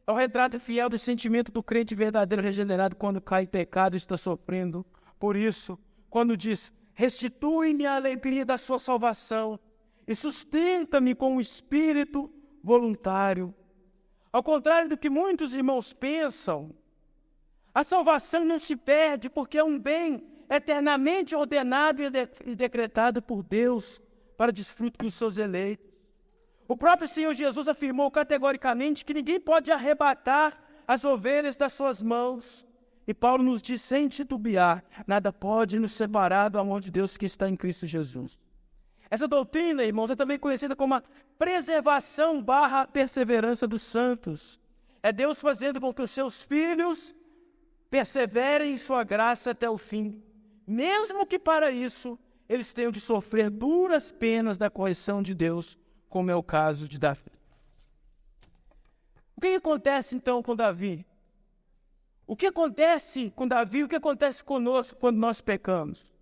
é o retrato fiel do sentimento do crente verdadeiro regenerado quando cai em pecado e está sofrendo. Por isso, quando diz: restitui-me a alegria da sua salvação e sustenta-me com o espírito voluntário. Ao contrário do que muitos irmãos pensam, a salvação não se perde porque é um bem eternamente ordenado e decretado por Deus para desfruto dos seus eleitos. O próprio Senhor Jesus afirmou categoricamente que ninguém pode arrebatar as ovelhas das suas mãos. E Paulo nos diz sem titubear, nada pode nos separar do amor de Deus que está em Cristo Jesus. Essa doutrina, irmãos, é também conhecida como a preservação / perseverança dos santos. É Deus fazendo com que os seus filhos perseverem em sua graça até o fim, mesmo que para isso eles tenham de sofrer duras penas da correção de Deus, como é o caso de Davi. O que acontece então com Davi? O que acontece com Davi? O que acontece conosco quando nós pecamos?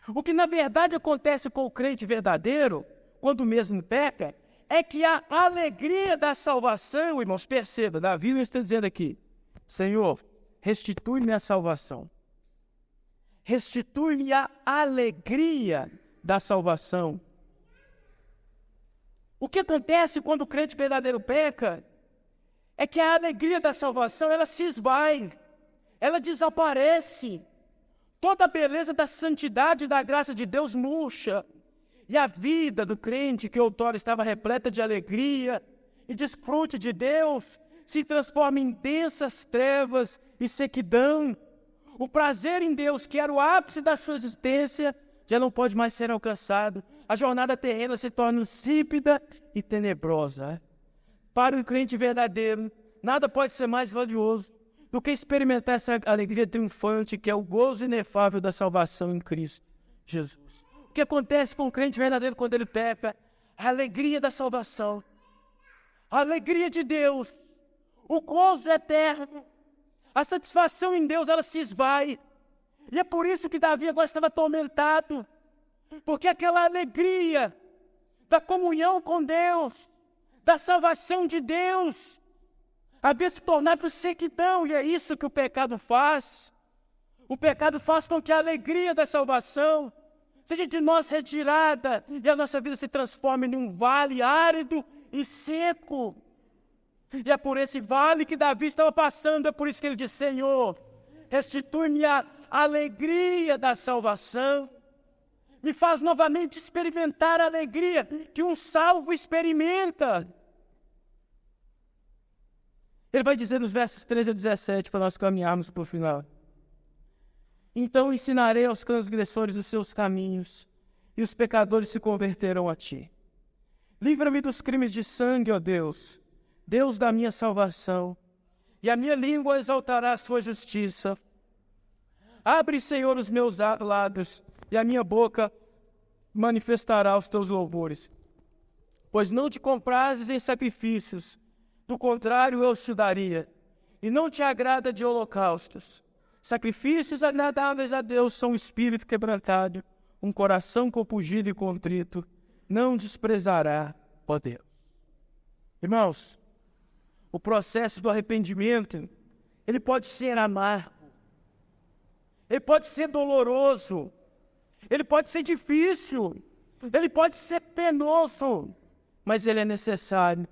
O que na verdade acontece com o crente verdadeiro, quando mesmo peca, é que a alegria da salvação, irmãos, perceba, Davi está dizendo aqui, Senhor, restitui-me a salvação. Restitui-me a alegria da salvação. O que acontece quando o crente verdadeiro peca é que a alegria da salvação, ela se esvai, ela desaparece. Toda a beleza da santidade e da graça de Deus murcha. E a vida do crente, que outrora estava repleta de alegria e desfrute de Deus, se transforma em densas trevas e sequidão. O prazer em Deus, que era o ápice da sua existência, já não pode mais ser alcançado. A jornada terrena se torna insípida e tenebrosa. Para o crente verdadeiro, nada pode ser mais valioso do que experimentar essa alegria triunfante, que é o gozo inefável da salvação em Cristo Jesus. O que acontece com o crente verdadeiro quando ele peca? A alegria da salvação, a alegria de Deus, o gozo eterno, a satisfação em Deus, ela se esvai. E é por isso que Davi agora estava atormentado, porque aquela alegria da comunhão com Deus, da salvação de Deus, havia se tornado sequidão, e é isso que o pecado faz. O pecado faz com que a alegria da salvação seja de nós retirada, e a nossa vida se transforme em um vale árido e seco. E é por esse vale que Davi estava passando, é por isso que ele diz, Senhor, restitui-me a alegria da salvação, me faz novamente experimentar a alegria que um salvo experimenta. Ele vai dizer nos versos 13 a 17, para nós caminharmos para o final. Então ensinarei aos transgressores os seus caminhos, e os pecadores se converterão a ti. Livra-me dos crimes de sangue, ó Deus, Deus da minha salvação, e a minha língua exaltará a sua justiça. Abre, Senhor, os meus lábios, e a minha boca manifestará os teus louvores. Pois não te comprases em sacrifícios, do contrário eu te daria, e não te agrada de holocaustos. Sacrifícios agradáveis a Deus são um espírito quebrantado, um coração compungido e contrito, não desprezará, ó Deus. Irmãos, o processo do arrependimento, ele pode ser amargo, ele pode ser doloroso, ele pode ser difícil, ele pode ser penoso, mas ele é necessário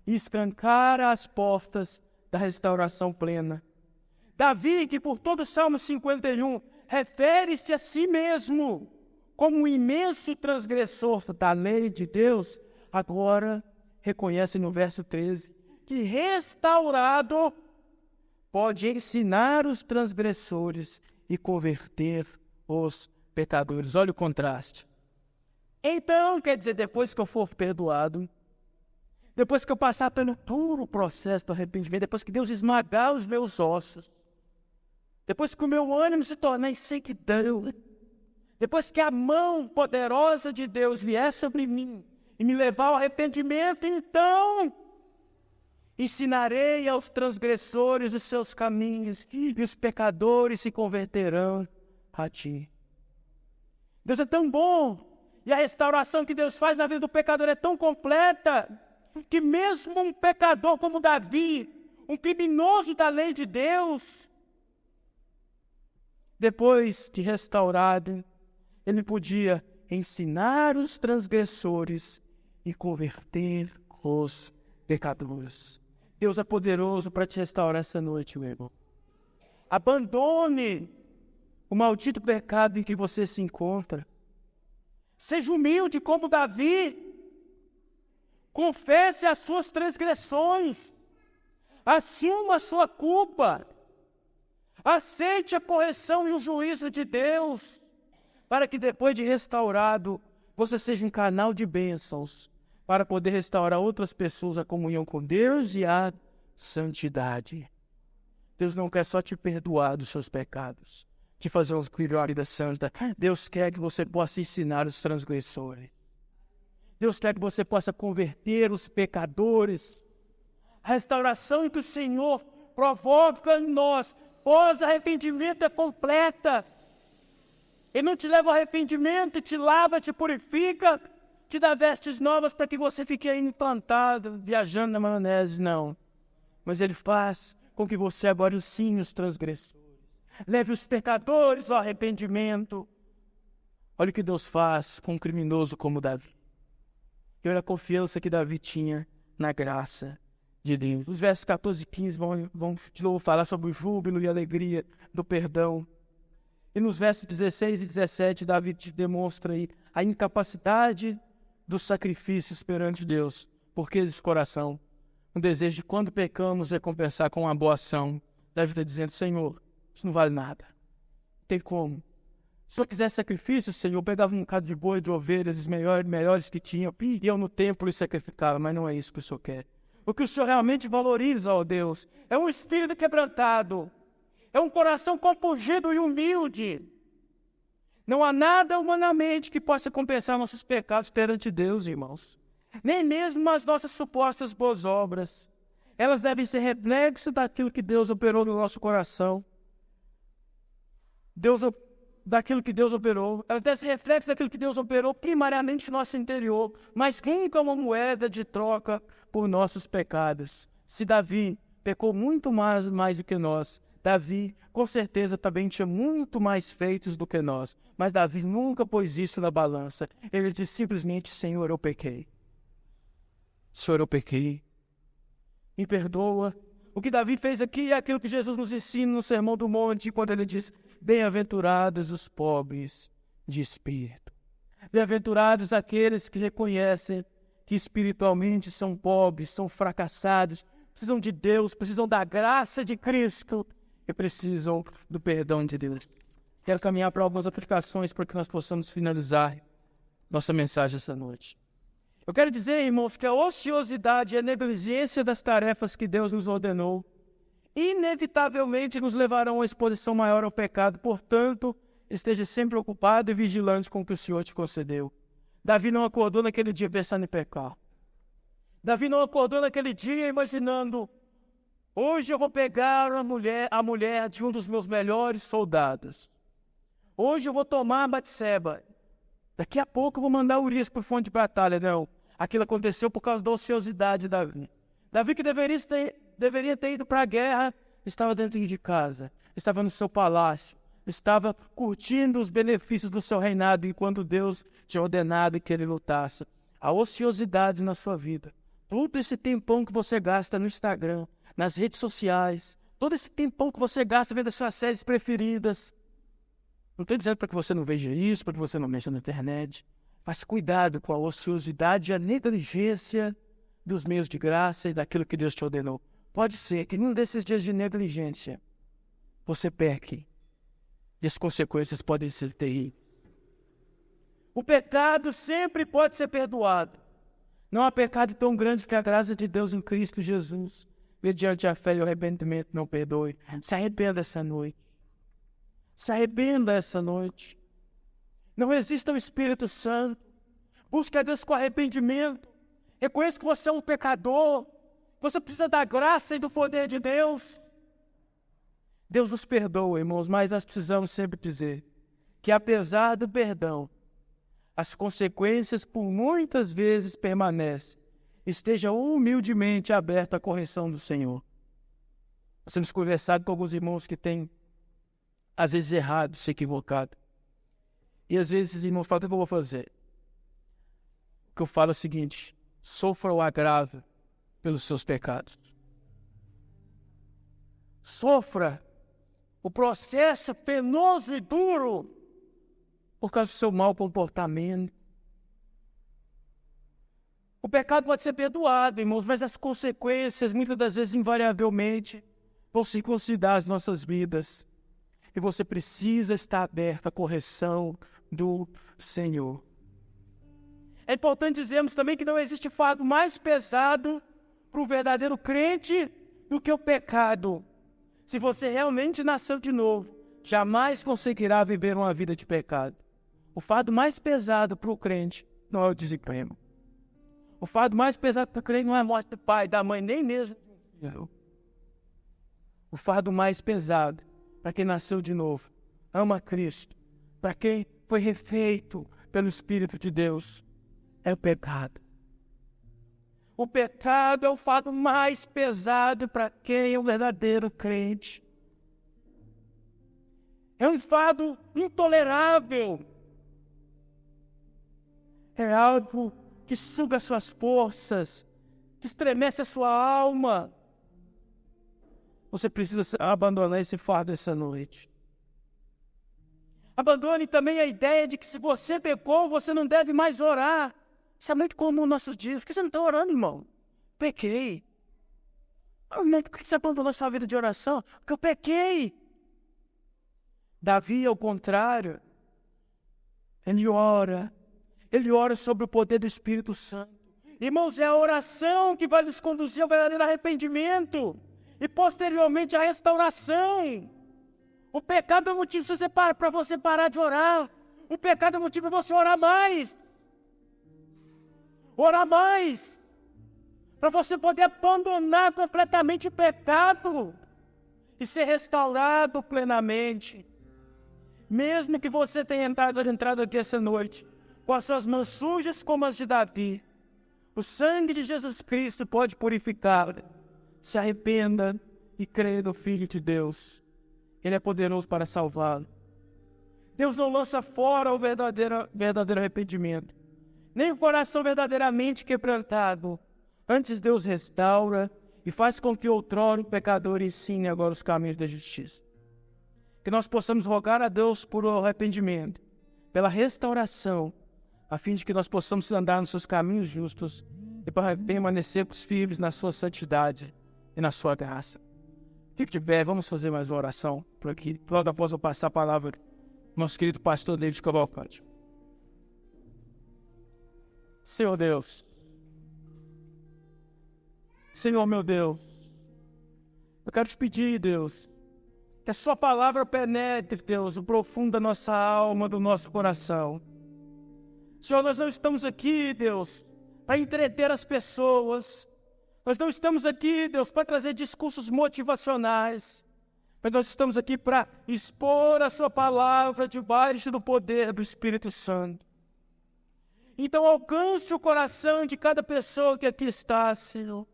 e escancara as portas da restauração plena. Davi, que por todo o Salmo 51, refere-se a si mesmo como um imenso transgressor da lei de Deus, agora reconhece no verso 13 que restaurado pode ensinar os transgressores e converter os pecadores. Olha o contraste. Então, quer dizer, depois que eu for perdoado, depois que eu passar pelo duro processo do arrependimento, depois que Deus esmagar os meus ossos, depois que o meu ânimo se tornar em sequidão, depois que a mão poderosa de Deus vier sobre mim e me levar ao arrependimento, então ensinarei aos transgressores os seus caminhos, e os pecadores se converterão a ti. Deus é tão bom, e a restauração que Deus faz na vida do pecador é tão completa, que mesmo um pecador como Davi, um criminoso da lei de Deus, depois de restaurado, ele podia ensinar os transgressores e converter os pecadores. Deus é poderoso para te restaurar essa noite, meu irmão. Abandone o maldito pecado em que você se encontra. Seja humilde como Davi. Confesse as suas transgressões. Assuma a sua culpa. Aceite a correção e o juízo de Deus, para que depois de restaurado, você seja um canal de bênçãos, para poder restaurar outras pessoas a comunhão com Deus e a santidade. Deus não quer só te perdoar dos seus pecados, te fazer uma vida santa. Deus quer que você possa ensinar os transgressores. Deus quer que você possa converter os pecadores. A restauração que o Senhor provoca em nós, pós-arrependimento, é completa. Ele não te leva ao arrependimento, te lava, te purifica, te dá vestes novas para que você fique aí implantado, viajando na maionese, não. Mas Ele faz com que você agora ensine os transgressores. Leve os pecadores ao arrependimento. Olha o que Deus faz com um criminoso como Davi. E olha a confiança que Davi tinha na graça de Deus. Os versos 14 e 15 vão de novo falar sobre o júbilo e a alegria do perdão. E nos versos 16 e 17, Davi te demonstra aí a incapacidade dos sacrifícios perante Deus. Porque esse coração, um desejo de quando pecamos recompensar com uma boa ação. Davi está dizendo, Senhor, isso não vale nada. Não tem como. Se eu quisesse sacrifício, Senhor, eu pegava um bocado de boi, de ovelhas, os melhores que tinham, e eu no templo e sacrificava, mas não é isso que o Senhor quer. O que o Senhor realmente valoriza, ó Deus, é um espírito quebrantado, é um coração compungido e humilde. Não há nada humanamente que possa compensar nossos pecados perante Deus, irmãos. Nem mesmo as nossas supostas boas obras. Elas devem ser reflexo daquilo que Deus operou no nosso coração. Daquilo que Deus operou. Elas devem ser reflexo daquilo que Deus operou primariamente no nosso interior, mas quem como moeda de troca por nossos pecados. Se Davi pecou muito mais do que nós, Davi com certeza também tinha muito mais feitos do que nós, mas Davi nunca pôs isso na balança. Ele disse simplesmente, Senhor, eu pequei. Senhor, eu pequei. Me perdoa. O que Davi fez aqui é aquilo que Jesus nos ensina no Sermão do Monte, quando ele diz, bem-aventurados os pobres de espírito. Bem-aventurados aqueles que reconhecem que espiritualmente são pobres, são fracassados, precisam de Deus, precisam da graça de Cristo e precisam do perdão de Deus. Quero caminhar para algumas aplicações para que nós possamos finalizar nossa mensagem essa noite. Eu quero dizer, irmãos, que a ociosidade e a negligência das tarefas que Deus nos ordenou inevitavelmente nos levarão a uma exposição maior ao pecado. Portanto, esteja sempre ocupado e vigilante com o que o Senhor te concedeu. Davi não acordou naquele dia pensando em pecar. Davi não acordou naquele dia imaginando, hoje eu vou pegar a mulher de um dos meus melhores soldados. Hoje eu vou tomar a Batseba. Daqui a pouco eu vou mandar Urias para o fonte de batalha. Não. Aquilo aconteceu por causa da ociosidade de Davi. Davi, que deveria ter ido para a guerra, estava dentro de casa, estava no seu palácio, estava curtindo os benefícios do seu reinado, enquanto Deus tinha ordenado que ele lutasse. A ociosidade na sua vida, todo esse tempão que você gasta no Instagram, nas redes sociais, todo esse tempão que você gasta vendo as suas séries preferidas. Não estou dizendo para que você não veja isso, para que você não mexa na internet. Mas cuidado com a ociosidade e a negligência dos meios de graça e daquilo que Deus te ordenou. Pode ser que num desses dias de negligência você peque. E as consequências podem ser terríveis. O pecado sempre pode ser perdoado. Não há pecado tão grande que a graça de Deus em Cristo Jesus, mediante a fé e o arrependimento, não perdoe. Se arrependa essa noite. Se arrependa essa noite. Não resista ao Espírito Santo. Busque a Deus com arrependimento. Reconheça que você é um pecador. Você precisa da graça e do poder de Deus. Deus nos perdoa, irmãos, mas nós precisamos sempre dizer que apesar do perdão, as consequências por muitas vezes permanecem. Esteja humildemente aberto à correção do Senhor. Nós temos conversado com alguns irmãos que têm, às vezes, errado, se equivocado. E às vezes esses irmãos falam, o que eu vou fazer? O que eu falo é o seguinte, sofra o agravo pelos seus pecados. Sofra o processo penoso e duro por causa do seu mau comportamento. O pecado pode ser perdoado, irmãos, mas as consequências, muitas das vezes, invariavelmente, vão circuncidar as nossas vidas. E você precisa estar aberto à correção do Senhor. É importante dizermos também que não existe fardo mais pesado para o verdadeiro crente do que o pecado. Se você realmente nasceu de novo, jamais conseguirá viver uma vida de pecado. O fardo mais pesado para o crente não é o desemprego. O fardo mais pesado para o crente não é a morte do pai, da mãe, nem mesmo de um filho. O fardo mais pesado para quem nasceu de novo, ama Cristo, para quem foi refeito pelo Espírito de Deus, é o pecado. O pecado é o fardo mais pesado para quem é um verdadeiro crente. É um fardo intolerável. É algo que suga suas forças, que estremece a sua alma. Você precisa abandonar esse fardo essa noite. Abandone também a ideia de que se você pecou, você não deve mais orar. Isso é muito comum nos nossos dias. Por que você não está orando, irmão? Pequei. Por que você abandonou essa vida de oração? Porque eu pequei. Davi, ao contrário, ele ora. Ele ora sobre o poder do Espírito Santo. Irmãos, é a oração que vai nos conduzir ao verdadeiro arrependimento. E posteriormente à restauração. O pecado é motivo para você parar de orar. O pecado é motivo para você orar mais. Orar mais. Para você poder abandonar completamente o pecado. E ser restaurado plenamente. Mesmo que você tenha entrado aqui essa noite com as suas mãos sujas como as de Davi, o sangue de Jesus Cristo pode purificar. Se arrependa e creia no Filho de Deus. Ele é poderoso para salvá-lo. Deus não lança fora o verdadeiro arrependimento, nem o coração verdadeiramente quebrantado. Antes Deus restaura e faz com que outrora o pecador ensine agora os caminhos da justiça. Que nós possamos rogar a Deus por arrependimento, pela restauração, a fim de que nós possamos andar nos seus caminhos justos e para permanecermos firmes na sua santidade e na sua graça. Fique de pé, vamos fazer mais uma oração por aqui. Logo após eu passar a palavra ao nosso querido pastor David Cavalcante. Senhor Deus, Senhor meu Deus, eu quero te pedir, Deus, que a sua palavra penetre, Deus, o profundo da nossa alma, do nosso coração. Senhor, nós não estamos aqui, Deus, para entreter as pessoas. Nós não estamos aqui, Deus, para trazer discursos motivacionais. Mas nós estamos aqui para expor a sua palavra debaixo do poder do Espírito Santo. Então alcance o coração de cada pessoa que aqui está, Senhor.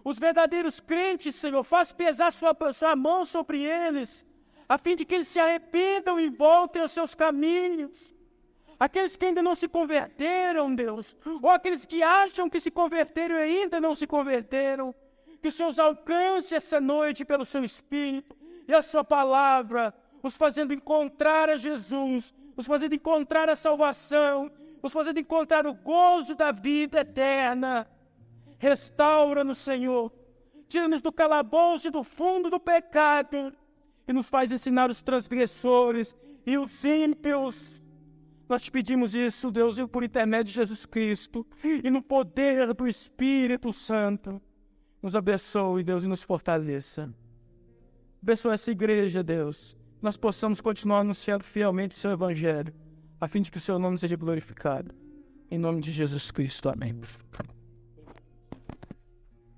Os verdadeiros crentes, Senhor, faz pesar sua mão sobre eles, a fim de que eles se arrependam e voltem aos seus caminhos. Aqueles que ainda não se converteram, Deus, ou aqueles que acham que se converteram e ainda não se converteram, que o Senhor os alcance essa noite pelo seu Espírito e a sua palavra, os fazendo encontrar a Jesus, os fazendo encontrar a salvação, os fazendo encontrar o gozo da vida eterna. Restaura-nos, Senhor, tira-nos do calabouço e do fundo do pecado e nos faz ensinar os transgressores e os ímpios. Nós te pedimos isso, Deus, e por intermédio de Jesus Cristo e no poder do Espírito Santo. Nos abençoe, Deus, e nos fortaleça. Abençoe essa igreja, Deus. Nós possamos continuar anunciando fielmente o seu Evangelho, a fim de que o seu nome seja glorificado. Em nome de Jesus Cristo, amém.